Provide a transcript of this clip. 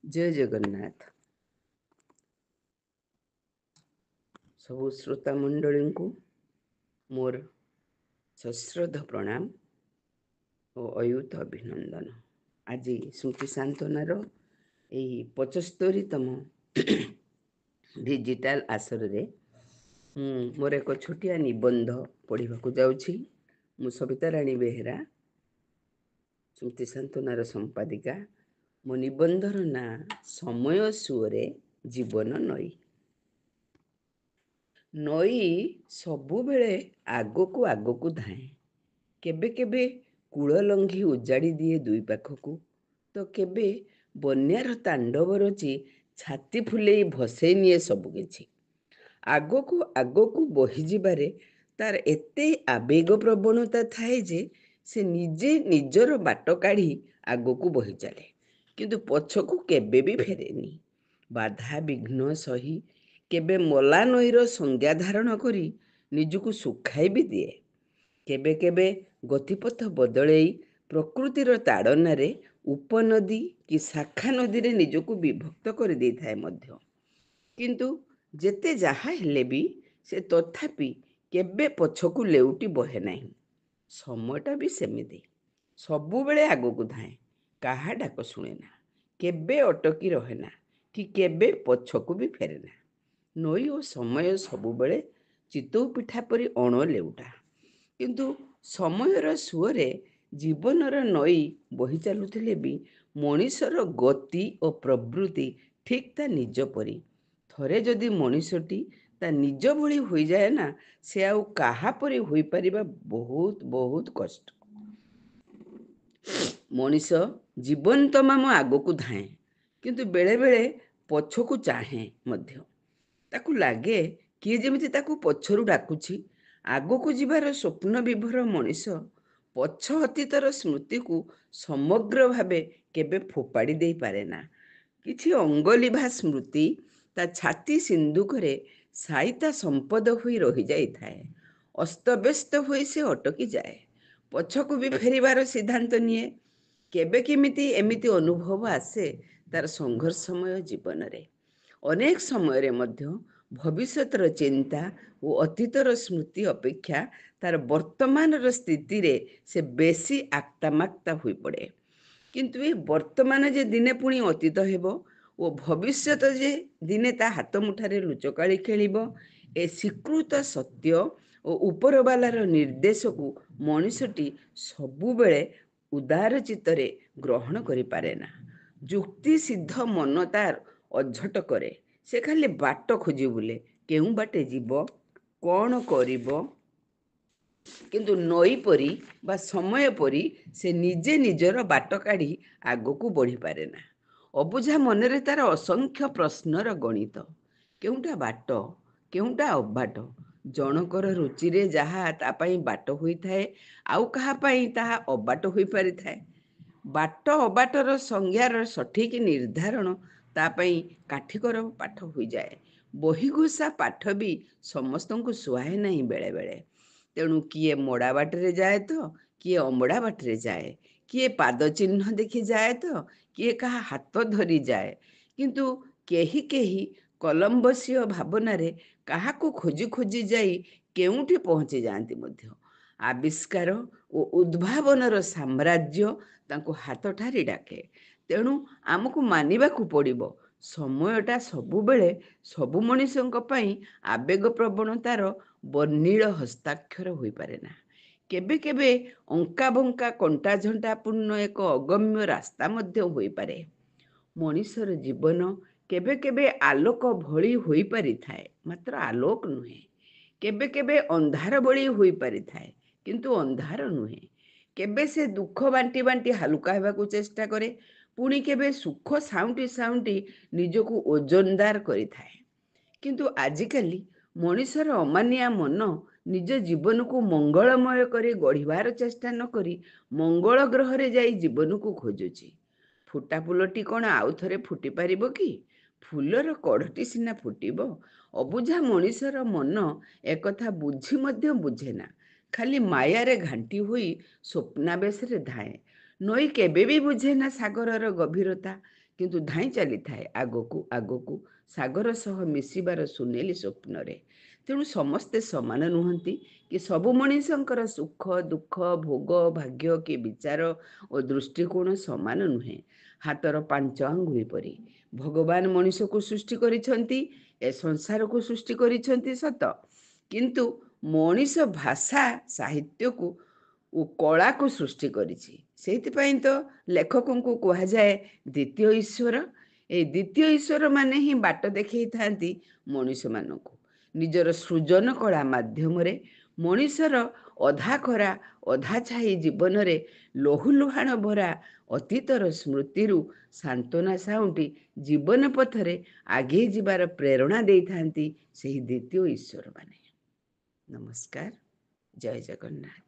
जय जगन्नाथ। सबु श्रोता मंडली को मोर सश्रद्ध प्रणाम और अयुत अभिनंदन। आज स्मृति सांत्वनार यही 75तम डिजिटाल आसर रे मोर एक छोटिया निबंध पढ़ा जाऊँगी। मु सविता राणी बेहेरा, स्मृति सांत्वनार संपादिका। मो निबंधर ना समय सुअरे जीवन नई। नई सबुबेले आगकू आगकू धाए, केबे केबे कूल लंघी उजाड़ी दिए दुई पाखकू, तो केबे बन्यार तांडव रची छाती फुलेई भसई निए सबुकिछि। आगकू आगकू बहिजिबारे तार एते आवेग प्रवणता थाए जे से निजे निजर बाट काढ़ी आगकू बहि चले, किंतु पछकू केबे भी फेरेनी। बाधा विघ्न सही केबे मला नईर संज्ञा धारण करी निजकू सुखाई भी दिए। केबे केबे गतिपथ बदलई प्रकृतिर ताड़नारे उपनदी कि शाखा नदी रे निजकू विभक्त कर दे थाए मध्य। किंतु जेते जाहा हेले भी से तथापि केबे पछकू लेउटी बहे नहीं। समयटा भी सेमिति सबुबेले आगकू धाए, काहा डाक शुणे ना, केबे अटकी रहे ना, कि केबे पछकू भी फेरे ना। नई और समय सबुबेले चितौ पिठा परी अण लेउटा, किंतु समयर सुअरे जीवनर नई बही चलुथिले भी मनीषर गति और प्रवृत्ति ठीक ता निज परी। थरे जदि मनीषटी ता निज भली होई जाए ना, से आउ काहा परी होई परिबा बहुत बहुत कष्ट। मनीष जीवन तमाम आगकू धाए, किंतु बेले बेले पछकू चाहे मध्य। ताकू लागे किए जेमिति ताकू पछरू डाकुछि। आगकू जिबार स्वप्न विभोर मनीष पछ अतीतर स्मृति को समग्र भावे केबे फोपाड़ी दे पारे ना। किछि अंगलिभा स्मृति ता छाती सिंधुकरे साइता संपद होई रही जाई थाए। अस्तव्यस्त होई से अटकी जाए, पछकू भी फेरिबार सिद्धांत निए। केबे केमिति एमिति अनुभव आसे तार संघर्षमय जीवन रे। अनेक समय मध्य भविष्यतर चिंता और अतीतर स्मृति अपेक्षा तार वर्तमान स्थिति रे से बेसी आक्तामाक्ता हुई पड़े। किंतु ये वर्तमान जे दिने पुणी अतीत हेबो और भविष्यत जे दिने ता हाथ मुठारे लुचकाली खेलिबो, ए स्वीकृत सत्य और उपरवालार निर्देश को मनीषटी सबुबेले उदार चित्तरे ग्रहण करि पारे ना। जुक्ति सिद्ध मन तार अझट करे, से खाली बाट खोजी बुले केउ बाटे जीव कौन करिबो। किंतु नई परी बा समय परी से निजे निजर बाट काढ़ी आगकू बढ़ी पारे ना। अबुझा मनरे तार असंख्य प्रश्नर गणित, केउटा बाट केउटा अबाट। जनकर रुचिरे जहा तापाई बाट होई थाए, आउ कहा पाई ताहा अबाट होई पारि थाए। बाट अबाटर संज्ञार सठिक निर्धारण तापाई काठिकर पाठ होई जाए। बहिघोषा पाठ भी समस्त को सुहाए नहीं बेले बेले। तेणु किए मोड़ा बाटरे जाए तो किए अमड़ा बाटरे जाए, किए पाद चिन्ह देखी जाए तो किए कहा हाथ धरी जाए, किंतु केही केही कलम्बसीय भावनारे काहाको खोजी खोजी जाई केउठी पहुँची जाती मध्य। आविष्कार और उद्भावनर साम्राज्य तांको हाथ ठारी डाके। तेणु आमको मानिबाकू पड़िबो, समयटा सबुबेले सबु मनीषंक पई आवेग प्रवणतार बर्णील हस्ताक्षर होई पारे ना। केबे केबे अंका बंका कंटा झंटा पूर्ण एक अगम्य रास्ता मध्य होई पारे। मनीषर जीवन केबे केबे आलोक भली होई पारि थाए, मात्र आलोक नुहे। केबे केबे अंधार भली होई पारि थाए, किंतु अंधार नुहे। केबे से दुख बांटी बांटी हालुका हेबाकू चेष्टा करे, पुणी केबे सुख साउंटी साउंटी निजकू ओजनदार करि थाए। किंतु आजिकाली मनीषर अमानिया मन निज जीवन को मंगलमय करे गढ़िबार चेष्टा न करी मंगल ग्रह रे जाई जीवन को खोजुची। फुटा फुलटी कौन आउ थरे फुटी पारिबो कि? फुलर कढ़टी सिना फुटिबो। अबुझा मनीषर मन एकथा बुझी मध्य बुझे ना, खाली मायारे घांटी हुई स्वप्नावेश रे धाए। नई केबे भी बुझे ना सागरर गभीरता, କିନ୍ତୁ ଧାଇଁ ଚାଲିଥାଏ ଆଗକୁ ଆଗକୁ ସାଗର ସହ ମିଶିବାର ସୁନେଲି ସ୍ୱପ୍ନରେ। ତେଣୁ ସମସ୍ତେ ସମାନ ନୁହନ୍ତି କି ସବୁ ମଣିଷଙ୍କର ସୁଖ ଦୁଃଖ ଭୋଗ ଭାଗ୍ୟ କି ବିଚାର ଓ ଦୃଷ୍ଟିକୋଣ ସମାନ ନୁହେଁ। ହାତର ପାଞ୍ଚ ଆଙ୍ଗୁଳି ପରି ଭଗବାନ ମଣିଷକୁ ସୃଷ୍ଟି କରିଛନ୍ତି, ଏ ସଂସାରକୁ ସୃଷ୍ଟି କରିଛନ୍ତି ସତ, କିନ୍ତୁ ମଣିଷ ଭାଷା ସାହିତ୍ୟକୁ ଓ କଳାକୁ ସୃଷ୍ଟି କରିଛି। ସେଇଥିପାଇଁ ତ ଲେଖକଙ୍କୁ କୁହାଯାଏ ଦ୍ୱିତୀୟ ଈଶ୍ୱର। ଏଇ ଦ୍ୱିତୀୟ ଈଶ୍ୱର ମାନେ ହିଁ ବାଟ ଦେଖେଇଥାନ୍ତି ମଣିଷମାନଙ୍କୁ। ନିଜର ସୃଜନ କଳା ମାଧ୍ୟମରେ ମଣିଷର ଅଧା ଖରା ଅଧା ଛାଇ ଜୀବନରେ ଲହୁଲୁହାଣ ଭରା ଅତୀତର ସ୍ମୃତିରୁ ସାନ୍ତ୍ୱନା ସାଉଁଟି ଜୀବନ ପଥରେ ଆଗେଇ ଯିବାର ପ୍ରେରଣା ଦେଇଥାନ୍ତି ସେହି ଦ୍ୱିତୀୟ ଈଶ୍ୱର ମାନେ। ନମସ୍କାର, ଜୟ ଜଗନ୍ନାଥ।